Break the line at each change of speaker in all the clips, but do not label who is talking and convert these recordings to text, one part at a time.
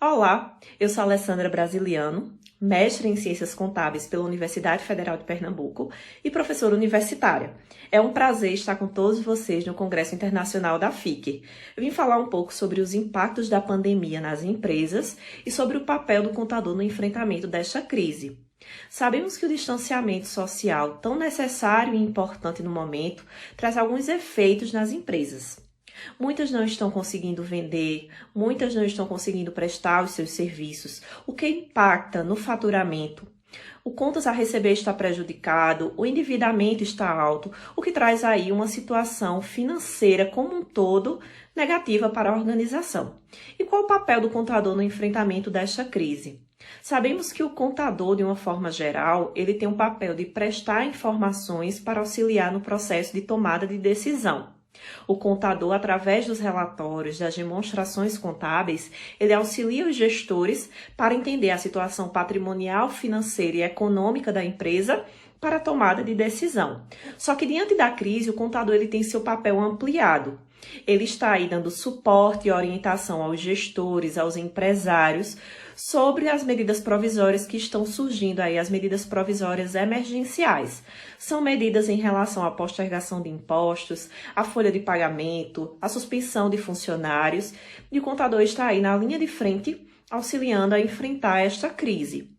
Olá, eu sou Alessandra Brasiliano, mestre em Ciências Contábeis pela Universidade Federal de Pernambuco e professora universitária. É um prazer estar com todos vocês no Congresso Internacional da FIC. Eu vim falar um pouco sobre os impactos da pandemia nas empresas e sobre o papel do contador no enfrentamento desta crise. Sabemos que o distanciamento social, tão necessário e importante no momento, traz alguns efeitos nas empresas. Muitas não estão conseguindo vender, muitas não estão conseguindo prestar os seus serviços, o que impacta no faturamento. O contas a receber está prejudicado, o endividamento está alto, o que traz aí uma situação financeira como um todo negativa para a organização. E qual o papel do contador no enfrentamento desta crise? Sabemos que o contador, de uma forma geral, ele tem um papel de prestar informações para auxiliar no processo de tomada de decisão. O contador, através dos relatórios, das demonstrações contábeis, ele auxilia os gestores para entender a situação patrimonial, financeira e econômica da empresa para a tomada de decisão. Só que diante da crise, o contador ele tem seu papel ampliado. Ele está aí dando suporte e orientação aos gestores, aos empresários, sobre as medidas provisórias que estão surgindo aí, as medidas provisórias emergenciais. São medidas em relação à postergação de impostos, à folha de pagamento, à suspensão de funcionários, e o contador está aí na linha de frente, auxiliando a enfrentar esta crise.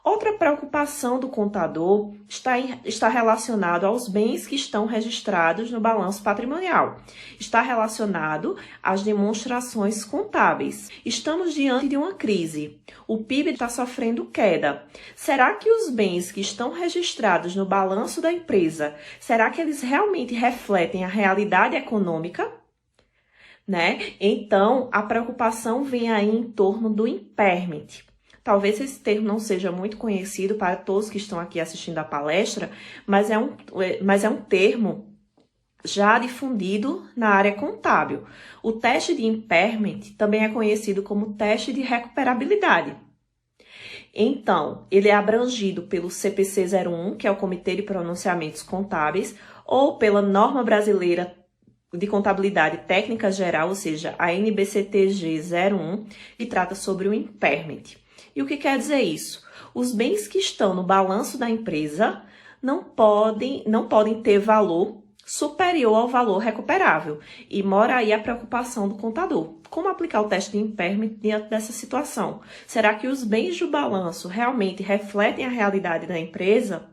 Outra preocupação do contador está relacionado aos bens que estão registrados no balanço patrimonial. Está relacionado às demonstrações contábeis. Estamos diante de uma crise. O PIB está sofrendo queda. Será que os bens que estão registrados no balanço da empresa, será que eles realmente refletem a realidade econômica? Então, a preocupação vem aí em torno do impairment. Talvez esse termo não seja muito conhecido para todos que estão aqui assistindo a palestra, mas é um termo já difundido na área contábil. O teste de impairment também é conhecido como teste de recuperabilidade. Então, ele é abrangido pelo CPC 01, que é o Comitê de Pronunciamentos Contábeis, ou pela Norma Brasileira de Contabilidade Técnica Geral, ou seja, a NBCTG 01, que trata sobre o impairment. E o que quer dizer isso? Os bens que estão no balanço da empresa não podem ter valor superior ao valor recuperável. E mora aí a preocupação do contador. Como aplicar o teste de impairment diante dessa situação? Será que os bens do balanço realmente refletem a realidade da empresa?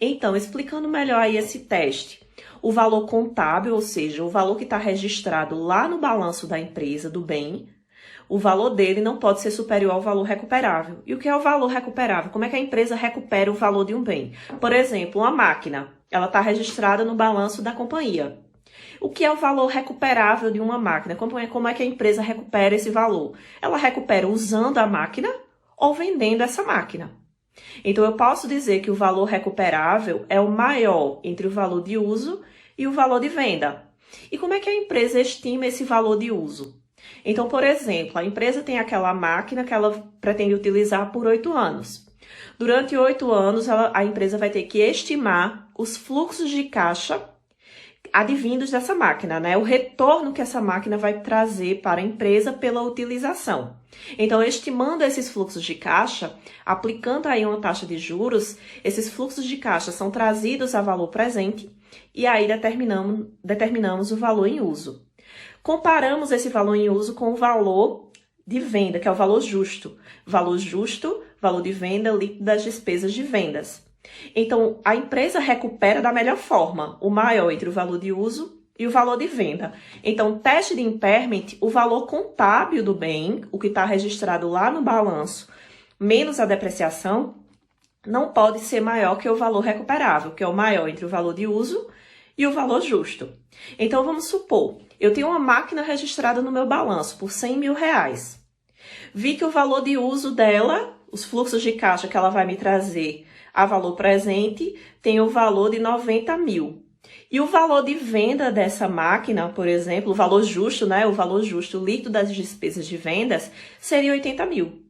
Então, explicando melhor aí esse teste. O valor contábil, ou seja, o valor que está registrado lá no balanço da empresa, do bem, o valor dele não pode ser superior ao valor recuperável. E o que é o valor recuperável? Como é que a empresa recupera o valor de um bem? Por exemplo, uma máquina, ela está registrada no balanço da companhia. O que é o valor recuperável de uma máquina? Como é que a empresa recupera esse valor? Ela recupera usando a máquina ou vendendo essa máquina. Então, eu posso dizer que o valor recuperável é o maior entre o valor de uso e o valor de venda. E como é que a empresa estima esse valor de uso? Então, por exemplo, a empresa tem aquela máquina que ela pretende utilizar por 8 anos. Durante 8 anos, a empresa vai ter que estimar os fluxos de caixa advindos dessa máquina, o retorno que essa máquina vai trazer para a empresa pela utilização. Então, estimando esses fluxos de caixa, aplicando aí uma taxa de juros, esses fluxos de caixa são trazidos a valor presente e aí determinamos o valor em uso. Comparamos esse valor em uso com o valor de venda, que é o valor justo. Valor justo, valor de venda líquido das despesas de vendas. Então, a empresa recupera da melhor forma, o maior entre o valor de uso e o valor de venda. Então, teste de impairment, o valor contábil do bem, o que está registrado lá no balanço, menos a depreciação, não pode ser maior que o valor recuperável, que é o maior entre o valor de uso e o valor justo. Então, vamos supor, eu tenho uma máquina registrada no meu balanço por R$100 mil. Vi que o valor de uso dela, os fluxos de caixa que ela vai me trazer a valor presente, tem o valor de 90 mil. E o valor de venda dessa máquina, por exemplo, o valor justo, o valor justo líquido das despesas de vendas, seria 80 mil.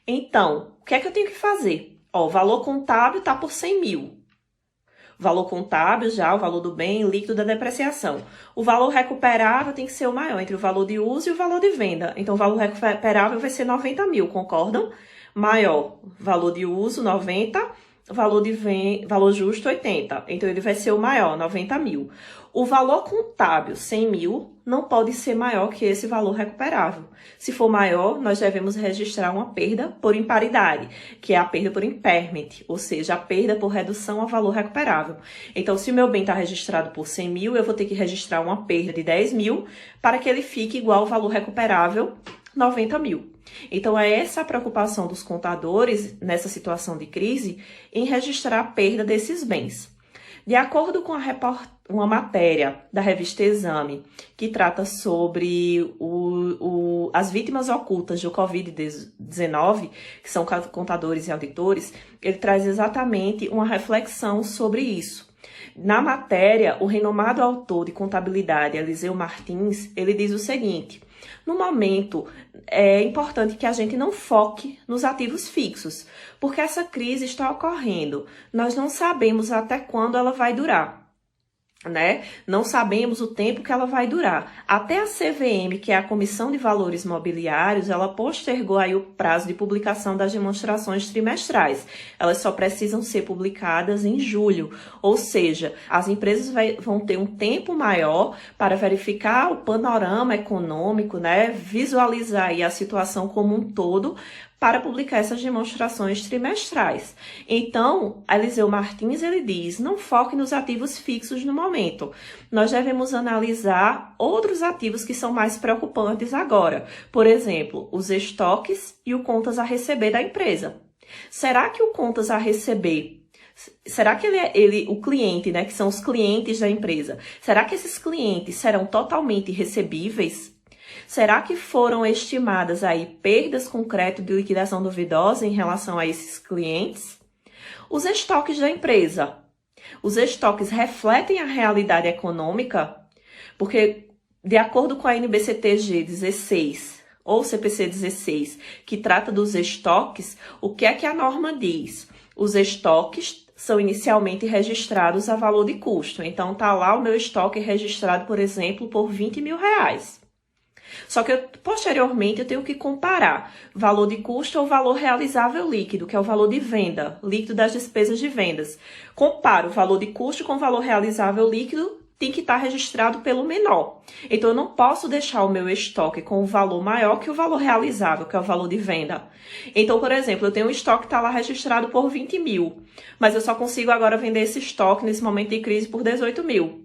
Então, o que é que eu tenho que fazer? O valor contábil está por 100 mil. valor contábil já, o valor do bem, líquido da depreciação. O valor recuperável tem que ser o maior entre o valor de uso e o valor de venda. Então, o valor recuperável vai ser 90 mil, concordam? Maior, valor de uso, 90, valor justo, 80. Então, ele vai ser o maior, 90 mil. O valor contábil, 100 mil, não pode ser maior que esse valor recuperável. Se for maior, nós devemos registrar uma perda por imparidade, que é a perda por impairment, ou seja, a perda por redução ao valor recuperável. Então, se o meu bem está registrado por 100 mil, eu vou ter que registrar uma perda de 10 mil para que ele fique igual ao valor recuperável, 90 mil. Então, é essa a preocupação dos contadores, nessa situação de crise, em registrar a perda desses bens. De acordo com uma matéria da revista Exame, que trata sobre as vítimas ocultas do Covid-19, que são contadores e auditores, ele traz exatamente uma reflexão sobre isso. Na matéria, o renomado autor de contabilidade, Eliseu Martins, ele diz o seguinte: no momento, é importante que a gente não foque nos ativos fixos, porque essa crise está ocorrendo. Nós não sabemos até quando ela vai durar, né? Não sabemos o tempo que ela vai durar. Até a CVM, que é a Comissão de Valores Mobiliários, ela postergou aí o prazo de publicação das demonstrações trimestrais. Elas só precisam ser publicadas em julho, ou seja, as empresas vão ter um tempo maior para verificar o panorama econômico, né? Visualizar aí a situação como um todo, para publicar essas demonstrações trimestrais. Então, Eliseu Martins, ele diz, não foque nos ativos fixos no momento. Nós devemos analisar outros ativos que são mais preocupantes agora. Por exemplo, os estoques e o contas a receber da empresa. Será que o contas a receber, será que o cliente, né, que são os clientes da empresa, será que esses clientes serão totalmente recebíveis? Será que foram estimadas aí perdas com crédito de liquidação duvidosa em relação a esses clientes? Os estoques da empresa. Os estoques refletem a realidade econômica? Porque, de acordo com a NBCTG 16 ou CPC 16, que trata dos estoques, o que é que a norma diz? Os estoques são inicialmente registrados a valor de custo. Então, tá lá o meu estoque registrado, por exemplo, por R$20 mil. Só que posteriormente eu tenho que comparar valor de custo ou valor realizável líquido, que é o valor de venda, líquido das despesas de vendas. Comparo o valor de custo com o valor realizável líquido, tem que estar registrado pelo menor. Então, eu não posso deixar o meu estoque com um valor maior que o valor realizável, que é o valor de venda. Então, por exemplo, eu tenho um estoque que está lá registrado por 20 mil, mas eu só consigo agora vender esse estoque nesse momento de crise por 18 mil.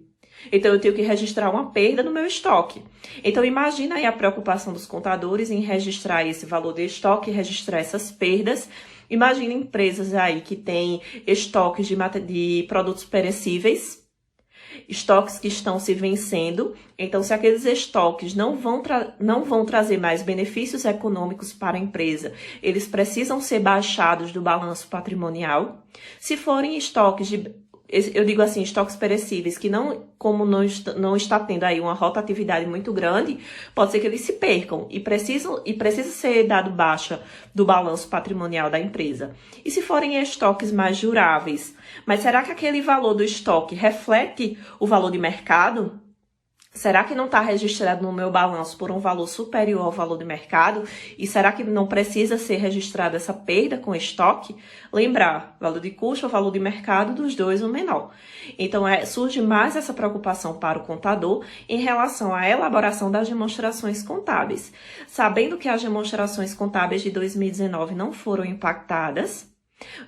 Então, eu tenho que registrar uma perda no meu estoque. Então, imagina aí a preocupação dos contadores em registrar esse valor de estoque, registrar essas perdas. Imagina empresas aí que têm estoques de produtos perecíveis, estoques que estão se vencendo. Então, se aqueles estoques não vão trazer mais benefícios econômicos para a empresa, eles precisam ser baixados do balanço patrimonial. Se forem estoques eu digo assim, estoques perecíveis, que não está tendo aí uma rotatividade muito grande, pode ser que eles se percam e precisa ser dado baixa do balanço patrimonial da empresa. E se forem estoques mais duráveis, mas será que aquele valor do estoque reflete o valor de mercado? Será que não está registrado no meu balanço por um valor superior ao valor de mercado? E será que não precisa ser registrada essa perda com estoque? Lembrar, valor de custo ou valor de mercado, dos dois o menor. Então, surge mais essa preocupação para o contador em relação à elaboração das demonstrações contábeis. Sabendo que as demonstrações contábeis de 2019 não foram impactadas,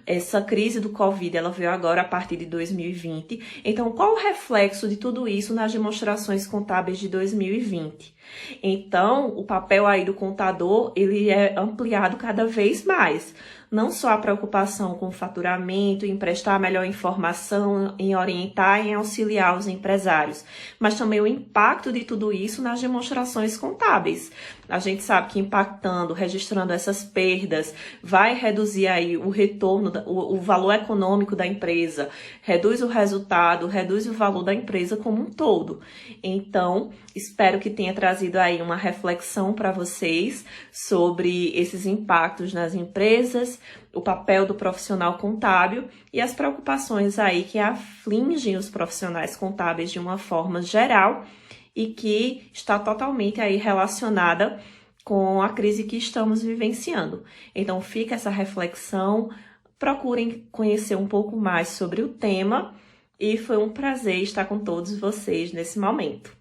essa crise do Covid, ela veio agora a partir de 2020. Então, qual o reflexo de tudo isso nas demonstrações contábeis de 2020? Então, o papel aí do contador, ele é ampliado cada vez mais. Não só a preocupação com o faturamento, em prestar melhor informação, em orientar e em auxiliar os empresários, mas também o impacto de tudo isso nas demonstrações contábeis. A gente sabe que impactando, registrando essas perdas, vai reduzir aí o retorno, o valor econômico da empresa, reduz o resultado, reduz o valor da empresa como um todo. Então, espero que tenha trazido aí uma reflexão para vocês sobre esses impactos nas empresas o papel do profissional contábil e as preocupações aí que afligem os profissionais contábeis de uma forma geral e que está totalmente aí relacionada com a crise que estamos vivenciando. Então, fica essa reflexão, procurem conhecer um pouco mais sobre o tema e foi um prazer estar com todos vocês nesse momento.